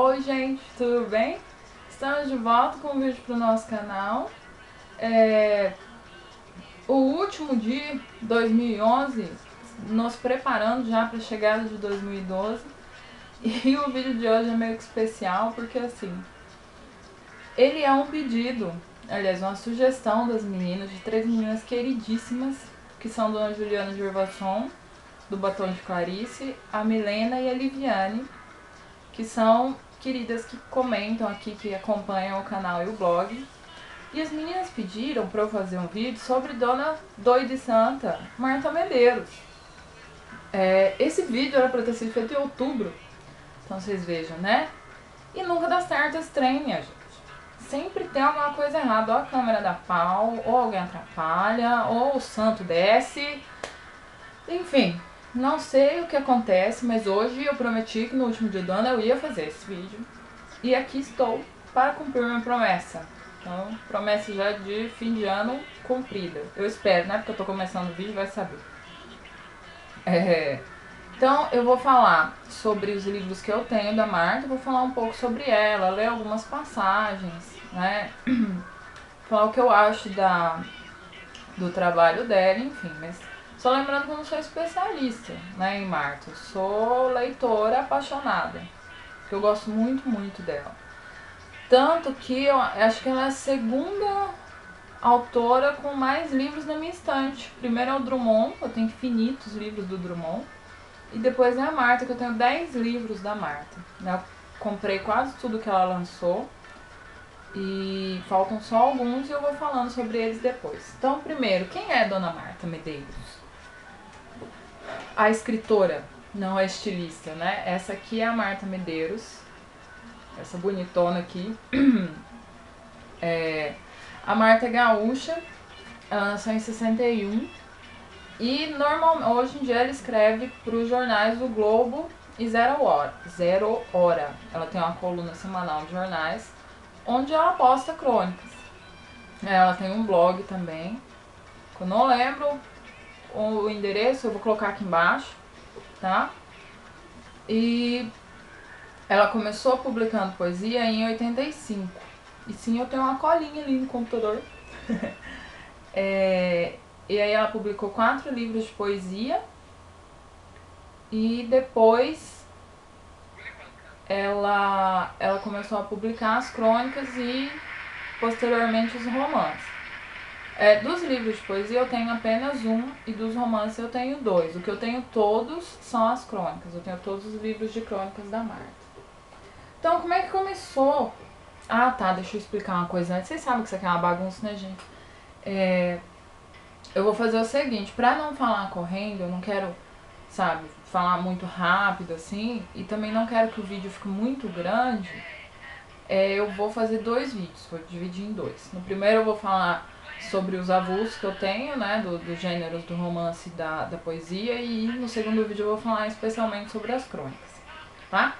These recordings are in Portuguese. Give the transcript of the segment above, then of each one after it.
Oi gente, tudo bem? Estamos de volta com um vídeo para o nosso canal. O último de 2011, nos preparando já para a chegada de 2012. E o vídeo de hoje é meio que especial porque assim, ele é um pedido, aliás, uma sugestão das meninas, de 3 meninas queridíssimas, que são Dona Juliana Gervasson, do Batom de Clarice, a Milena e a Liviane, que são queridas que comentam aqui, que acompanham o canal e o blog. E as meninas pediram para eu fazer um vídeo sobre Dona Doida e Santa, Marta Medeiros. Esse vídeo era para ter sido feito em outubro, então vocês vejam, né? E nunca dá certo esse trem, minha gente. Sempre tem alguma coisa errada, ou a câmera dá pau, ou alguém atrapalha, ou o santo desce. Enfim, não sei o que acontece, mas hoje eu prometi que no último dia do ano eu ia fazer esse vídeo. E aqui estou para cumprir minha promessa. Então, promessa já de fim de ano cumprida. Eu espero, né? Porque eu tô começando o vídeo, vai saber. Então, eu vou falar sobre os livros que eu tenho da Marta, vou falar um pouco sobre ela, ler algumas passagens, né? Falar o que eu acho do trabalho dela, enfim. Mas só lembrando que eu não sou especialista, né, em Marta. Eu sou leitora apaixonada, porque eu gosto muito, muito dela. Tanto que eu acho que ela é a segunda autora com mais livros na minha estante. Primeiro é o Drummond, eu tenho infinitos livros do Drummond. E depois é a Marta, que eu tenho 10 livros da Marta. Eu comprei quase tudo que ela lançou. E faltam só alguns e eu vou falando sobre eles depois. Então, primeiro, quem é Dona Marta Medeiros? A escritora, não a estilista, né? Essa aqui é a Marta Medeiros. Essa bonitona aqui. A Marta é gaúcha, ela nasceu em 61 e normalmente hoje em dia ela escreve para os jornais do Globo e Zero Hora. Ela tem uma coluna semanal de jornais onde ela posta crônicas. Ela tem um blog também, que eu não lembro o endereço, eu vou colocar aqui embaixo, tá? E ela começou publicando poesia em 85. E sim, eu tenho uma colinha ali no computador. E aí ela publicou 4 livros de poesia. E depois ela começou a publicar as crônicas e posteriormente os romances. Dos livros de poesia eu tenho apenas um e dos romances eu tenho 2. O que eu tenho todos são as crônicas. Eu tenho todos os livros de crônicas da Marta. Então, como é que começou? Ah, tá, deixa eu explicar uma coisa antes. Vocês sabem que isso aqui é uma bagunça, né, gente? Eu vou fazer o seguinte, pra não falar correndo, eu não quero, sabe, falar muito rápido assim, e também não quero que o vídeo fique muito grande, eu vou fazer 2 vídeos, vou dividir em 2. No primeiro eu vou falar sobre os avulsos que eu tenho, né, dos gêneros do romance e da poesia, e no segundo vídeo eu vou falar especialmente sobre as crônicas, tá?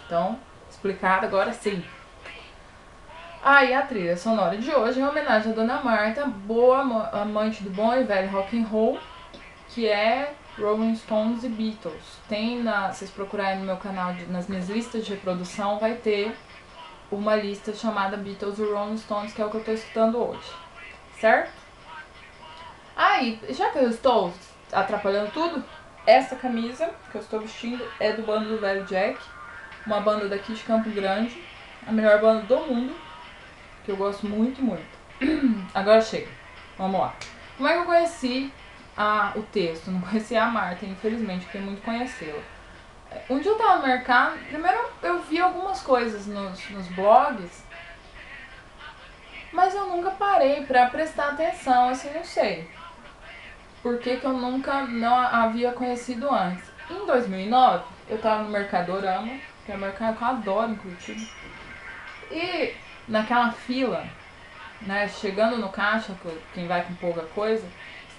Então, explicado agora sim. E a trilha sonora de hoje é uma homenagem à Dona Marta, boa amante do bom e velho rock and roll, que é Rolling Stones e Beatles. Vocês procurarem no meu canal, nas minhas listas de reprodução, vai ter uma lista chamada Beatles e Rolling Stones, que é o que eu estou escutando hoje, certo? Já que eu estou atrapalhando tudo, essa camisa que eu estou vestindo é do Bando do Velho Jack, uma banda daqui de Campo Grande, a melhor banda do mundo, que eu gosto muito, muito. Agora chega, vamos lá. Como é que eu conheci o texto? Não conhecia a Marta, infelizmente, queria muito conhecê-la. Um dia eu tava no mercado, primeiro eu vi algumas coisas nos blogs, mas eu nunca parei pra prestar atenção, assim, não sei por que eu nunca não havia conhecido antes. Em 2009, eu tava no Mercadorama, que é um mercado que eu adoro em Curitiba, e naquela fila, né, chegando no caixa, quem vai com pouca coisa,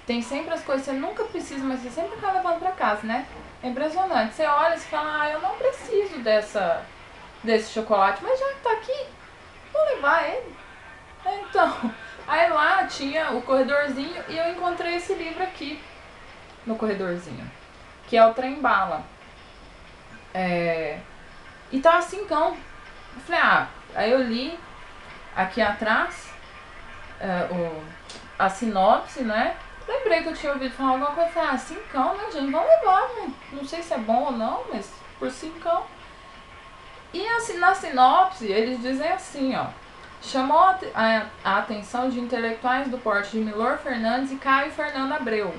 tem sempre as coisas que você nunca precisa, mas você sempre acaba levando pra casa, né? É impressionante. Você olha e fala, eu não preciso desse chocolate, mas já que tá aqui, vou levar ele. Então, aí lá tinha o corredorzinho e eu encontrei esse livro aqui no corredorzinho, que é o Trem Bala. E tá 5. Eu falei, ah, aí eu li aqui atrás a sinopse, né? Lembrei que eu tinha ouvido falar alguma coisa, falei, ah, 5, né, gente? Vamos levar, né? Não sei se é bom ou não, mas por 5. E assim, na sinopse, eles dizem assim, ó. Chamou a atenção de intelectuais do porte de Milor Fernandes e Caio Fernando Abreu.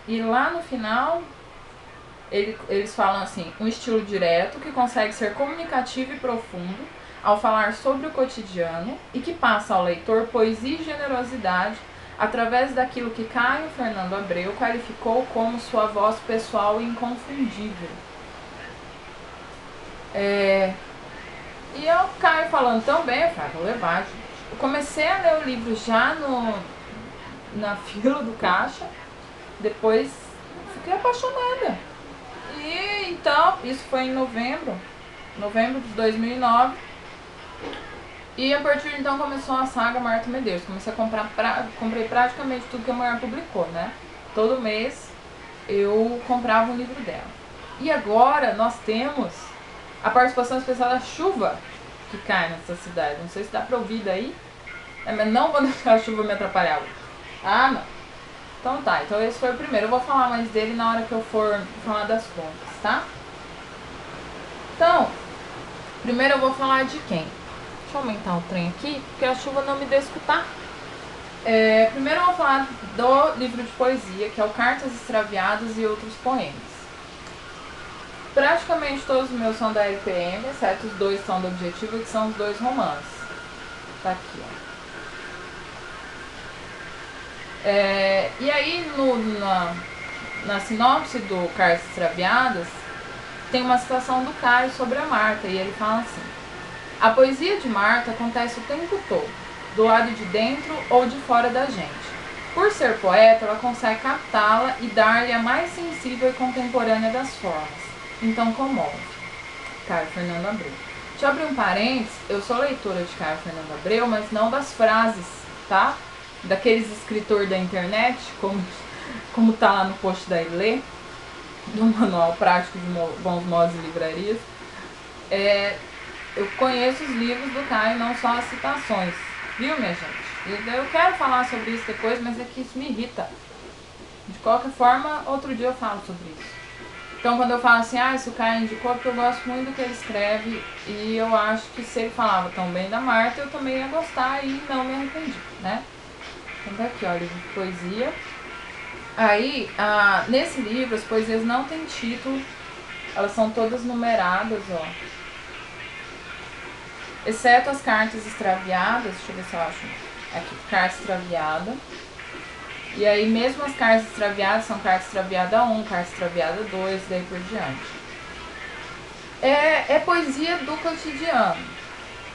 E lá no final, eles falam assim, um estilo direto que consegue ser comunicativo e profundo ao falar sobre o cotidiano e que passa ao leitor poesia e generosidade através daquilo que Caio Fernando Abreu qualificou como sua voz pessoal e inconfundível. E eu Caio falando também, eu falei, vou levar, gente. Eu comecei a ler o livro já na fila do caixa, depois fiquei apaixonada. E então, isso foi em novembro de 2009. E a partir de então começou a saga Marta Medeiros. Comecei a comprei praticamente tudo que a mulher publicou, né? Todo mês eu comprava um livro dela. E agora nós temos a participação especial da chuva que cai nessa cidade. Não sei se dá pra ouvir daí. Mas não vou deixar a chuva me atrapalhar. Ah, não. Então tá, então esse foi o primeiro. Eu vou falar mais dele na hora que eu for falar das contas, tá? Então, primeiro eu vou falar de quem? Deixa eu aumentar o trem aqui, porque a chuva não me deixa escutar. Primeiro eu vou falar do livro de poesia, que é o Cartas Extraviadas e Outros Poemas. Praticamente todos os meus são da LPM, exceto os 2 são do Objetivo, que são os 2 romances. Tá aqui, ó. E aí, na sinopse do Cartas Extraviadas, tem uma citação do Caio sobre a Marta, e ele fala assim: a poesia de Marta acontece o tempo todo, do lado de dentro ou de fora da gente. Por ser poeta, ela consegue captá-la e dar-lhe a mais sensível e contemporânea das formas. Então comove. Caio Fernando Abreu. Deixa eu abrir um parênteses, eu sou leitora de Caio Fernando Abreu, mas não das frases, tá? Daqueles escritores da internet, como tá lá no post da Ilê, do Manual Prático de Bons Modos e Livrarias. Eu conheço os livros do Caio, não só as citações, viu, minha gente? Eu quero falar sobre isso depois, mas é que isso me irrita. De qualquer forma, outro dia eu falo sobre isso. Então, quando eu falo assim, se o Caio indicou, porque eu gosto muito do que ele escreve e eu acho que se ele falava tão bem da Marta, eu também ia gostar e não me arrependi, né? Então, tá aqui, ó, livro de poesia. Aí, nesse livro, as poesias não têm título, elas são todas numeradas, ó. Exceto as cartas extraviadas, deixa eu ver se eu acho aqui, carta extraviada. E aí mesmo as cartas extraviadas são carta extraviada 1, carta extraviada 2, daí por diante. É poesia do cotidiano,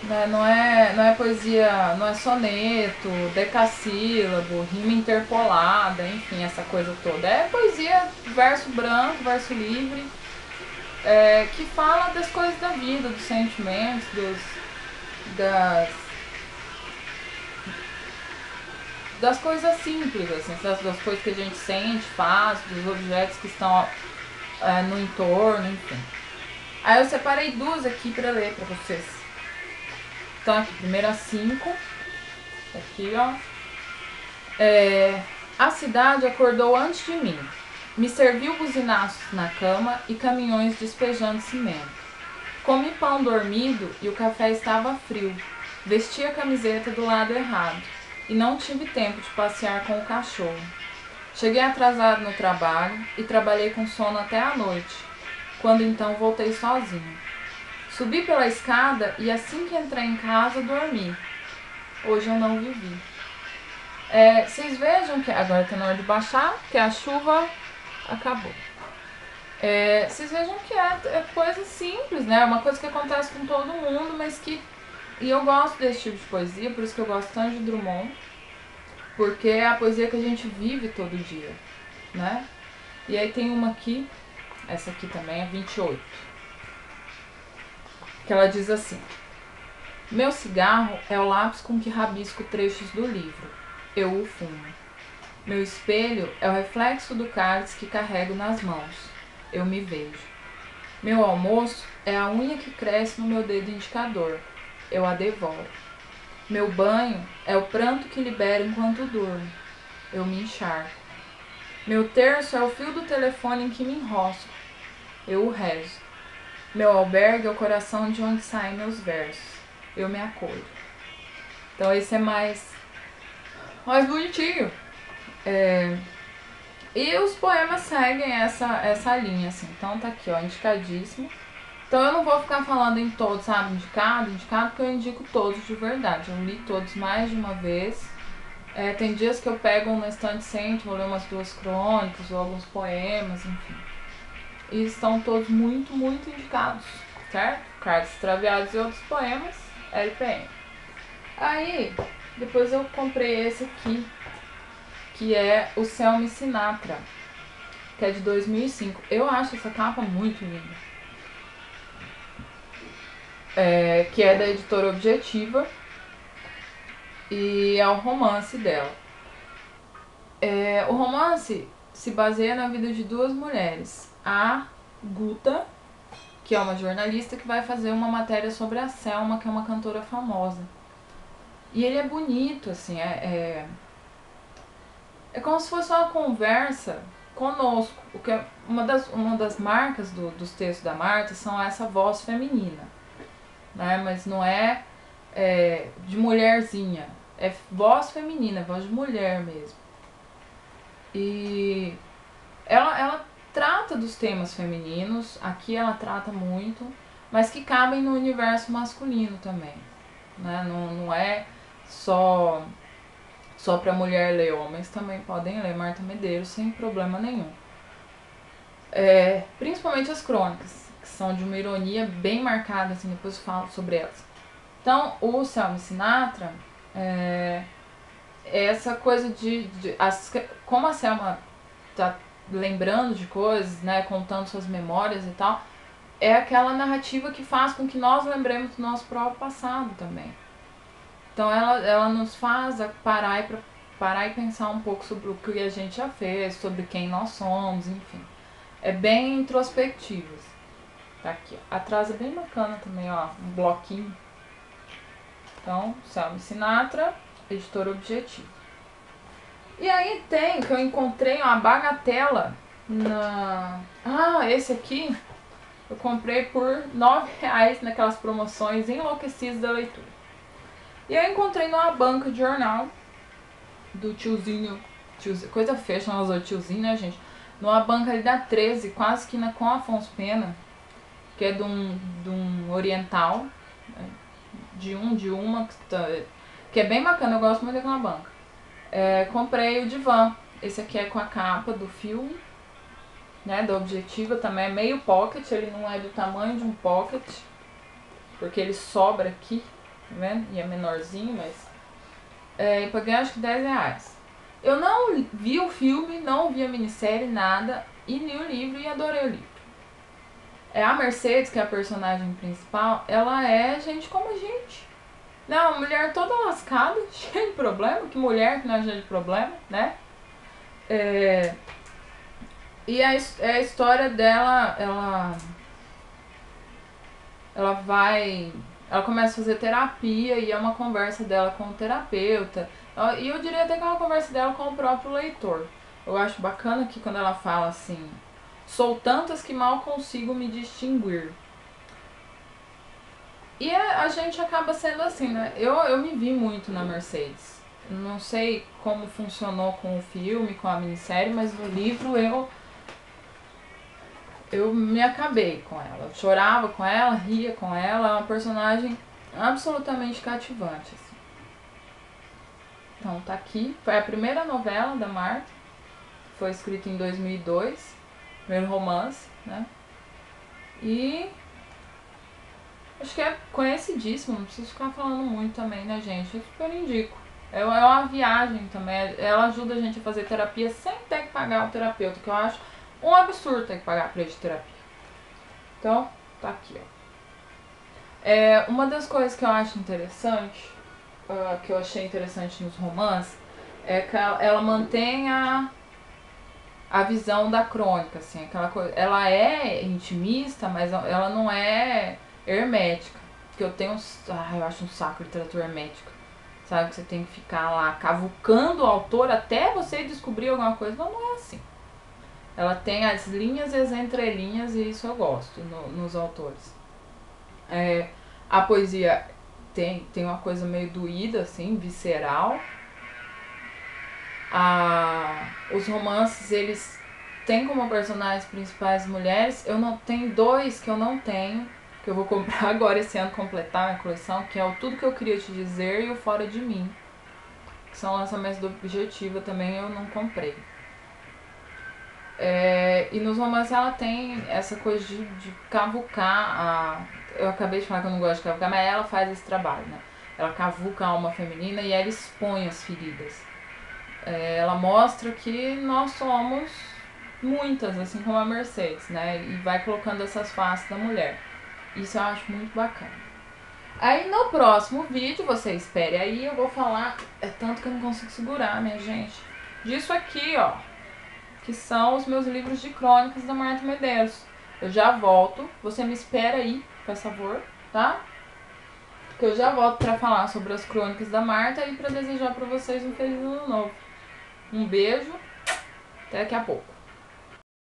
né? Não é poesia, não é soneto, decassílabo, rima interpolada, enfim, essa coisa toda. É poesia verso branco, verso livre, que fala das coisas da vida, dos sentimentos, das coisas simples, assim, das coisas que a gente sente, faz, dos objetos que estão no entorno, enfim. Aí eu separei 2 aqui pra ler pra vocês. Então aqui, primeiro as 5. Aqui, ó. A cidade acordou antes de mim. Me serviu buzinaços na cama e caminhões despejando cimento. Comi pão dormido e o café estava frio. Vesti a camiseta do lado errado e não tive tempo de passear com o cachorro. Cheguei atrasado no trabalho e trabalhei com sono até a noite, quando então voltei sozinho. Subi pela escada e assim que entrei em casa dormi. Hoje eu não vivi. Vocês vejam que agora está na hora de baixar, que a chuva acabou. Vocês vejam que é coisa simples, né? É uma coisa que acontece com todo mundo, mas que... E eu gosto desse tipo de poesia, por isso que eu gosto tanto de Drummond, porque é a poesia que a gente vive todo dia, né? E aí tem uma aqui, essa aqui também é 28, que ela diz assim: meu cigarro é o lápis com que rabisco trechos do livro, eu o fumo. Meu espelho é o reflexo do cálice que carrego nas mãos, eu me vejo. Meu almoço é a unha que cresce no meu dedo indicador. Eu a devoro. Meu banho é o pranto que libero enquanto durmo. Eu me encharco. Meu terço é o fio do telefone em que me enrosco. Eu o rezo. Meu albergue é o coração de onde saem meus versos. Eu me acolho. Então esse é mais bonitinho. E os poemas seguem essa linha, assim. Então tá aqui, ó, indicadíssimo. Então eu não vou ficar falando em todos, sabe, indicado, porque eu indico todos de verdade. Eu li todos mais de uma vez. Tem dias que eu pego na estante sempre, vou ler umas 2 crônicas ou alguns poemas, enfim. E estão todos muito, muito indicados, certo? Cartas Extraviadas e Outros Poemas, LPM. Aí, depois eu comprei esse aqui, que é o Selmy Sinatra, que é de 2005. Eu acho essa capa muito linda. Que é da editora Objetiva. E é o romance dela. O romance se baseia na vida de 2 mulheres. A Guta, que é uma jornalista que vai fazer uma matéria sobre a Selma, que é uma cantora famosa. E ele é bonito, assim, é como se fosse uma conversa conosco. O que uma das marcas dos textos da Marta são essa voz feminina, né? Mas não é de mulherzinha, é voz feminina, voz de mulher mesmo. E ela trata dos temas femininos, aqui ela trata muito, mas que cabem no universo masculino também, né? Não é só para mulher ler, homens também podem ler Marta Medeiros sem problema nenhum. Principalmente as crônicas, que são de uma ironia bem marcada, assim, depois eu falo sobre elas. Então, o Selmy Sinatra é essa coisa como a Selma tá lembrando de coisas, né, contando suas memórias e tal, é aquela narrativa que faz com que nós lembremos do nosso próprio passado também. Então ela nos faz parar e pensar um pouco sobre o que a gente já fez, sobre quem nós somos, enfim. É bem introspectivo. Tá aqui, ó. Atrás é bem bacana também, ó, um bloquinho. Então, Selmy Sinatra, editora Objetivo. E aí tem que eu encontrei uma bagatela esse aqui eu comprei por R$9 naquelas promoções enlouquecidas da leitura. E eu encontrei numa banca de jornal do tiozinho, coisa feia chamar os tiozinho, né, gente? Numa banca ali da 13, quase esquina com Afonso Pena, que é de um oriental, de uma, que é bem bacana, eu gosto muito daquela banca. Comprei o Divã, esse aqui é com a capa do filme, né, da Objetiva, também é meio pocket, ele não é do tamanho de um pocket, porque ele sobra aqui, tá vendo? E é menorzinho, mas paguei acho que R$10. Eu não vi o filme, não vi a minissérie, nada, e li o livro e adorei o livro. A Mercedes, que é a personagem principal, ela é gente como a gente. Não, uma mulher toda lascada, cheia de problema, que mulher que não é cheia de problema, né? E a história dela, ela começa a fazer terapia e é uma conversa dela com o terapeuta. E eu diria até que é uma conversa dela com o próprio leitor. Eu acho bacana que quando ela fala assim, sou tantas que mal consigo me distinguir. E a gente acaba sendo assim, né? Eu me vi muito na Mercedes. Não sei como funcionou com o filme, com a minissérie, mas no livro eu me acabei com ela. Eu chorava com ela, ria com ela. É uma personagem absolutamente cativante, assim. Então tá aqui. Foi a primeira novela da Marta. Foi escrita em 2002. Primeiro romance, né? E acho que é conhecidíssimo. Não preciso ficar falando muito também, né, gente? Eu super indico. É uma viagem também. Ela ajuda a gente a fazer terapia sem ter que pagar o terapeuta, que eu acho um absurdo ter que pagar pra ele de terapia. Então, tá aqui, ó. Uma das coisas que eu acho interessante, que eu achei interessante nos romances, é que ela mantém a visão da crônica, assim, aquela coisa. Ela é intimista, mas ela não é hermética. Porque eu tenho. Eu acho um saco literatura hermética. Sabe? Que você tem que ficar lá cavucando o autor até você descobrir alguma coisa. Não é assim. Ela tem as linhas e as entrelinhas, e isso eu gosto nos autores. A poesia tem uma coisa meio doída, assim, visceral. Os romances, eles têm como personagens principais mulheres. Eu não tenho dois que eu não tenho, que eu vou comprar agora esse ano, completar a minha coleção, que é o Tudo Que Eu Queria Te Dizer e o Fora de Mim, que são lançamentos do Objetiva também, eu não comprei. E nos romances ela tem essa coisa de cavucar eu acabei de falar que eu não gosto de cavucar, mas ela faz esse trabalho, né? Ela cavuca a alma feminina e ela expõe as feridas. Ela mostra que nós somos muitas, assim como a Mercedes, né? E vai colocando essas faces da mulher. Isso eu acho muito bacana. Aí no próximo vídeo, você espere aí, eu vou falar, tanto que eu não consigo segurar, minha gente, disso aqui, ó, que são os meus livros de crônicas da Marta Medeiros. Eu já volto, você me espera aí, por favor, tá? Que eu já volto pra falar sobre as crônicas da Marta e pra desejar pra vocês um feliz ano novo. Um beijo, até daqui a pouco.